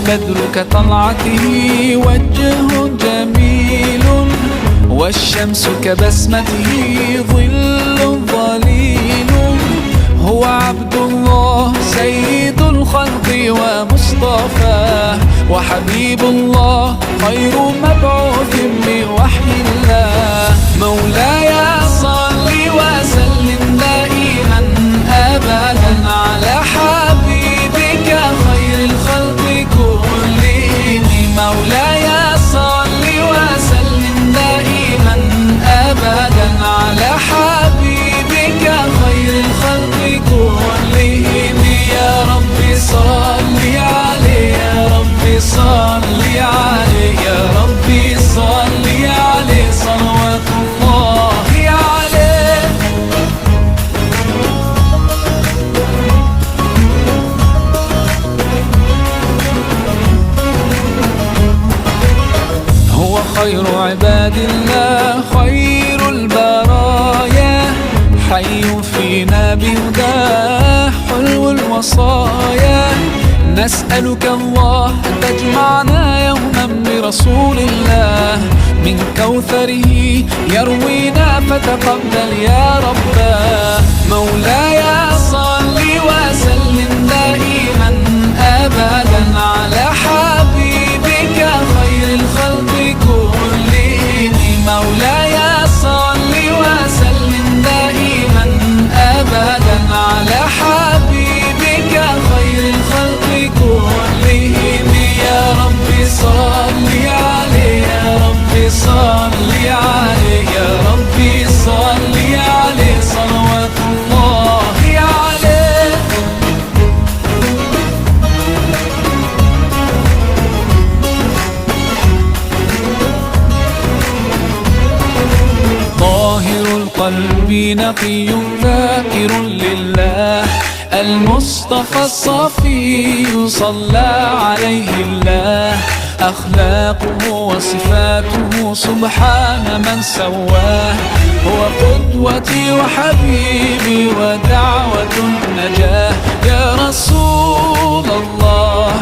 البدر كطلعته وجه جميل، والشمس كبسمته ظل ظليل. هو عبد الله سيد الخلق ومصطفاه، وحبيب الله خير مبعوث بوحي الله. مولاي صل وسلم دائما أبدا على حبيبك خير الخلق كلهم. مولاي صل وسلم دائما أبدا على حبيبك خير الخلق كلهم. يا رب صل عليه، يا رب صل عليه، يا رب صل عليه صلوات الله عليه. هو خير عباد الله خير البرايا، حي فينا بهداه حلو الوصايا. نسألك الله أن تجمعنا يوما برسول الله، من كوثره يروينا فتقبل يا رباه. مولاي صل وسلم دائما أبدا على حبيبك خير الخلق كلهم. مولاي صل وسلم دائما أبدا على حبيبك خير الخلق كلهم. يا رب صل عليه، يا رب صل عليه، يا رب صل عليه صلوات الله عليه. طاهر القلب نقي ذاكر لله، المصطفى الصفي صلى عليه الله. أخلاقه وصفاته سبحان من سواه، هو قدوتي وحبيبي ودعوة النجاة. يا رسول الله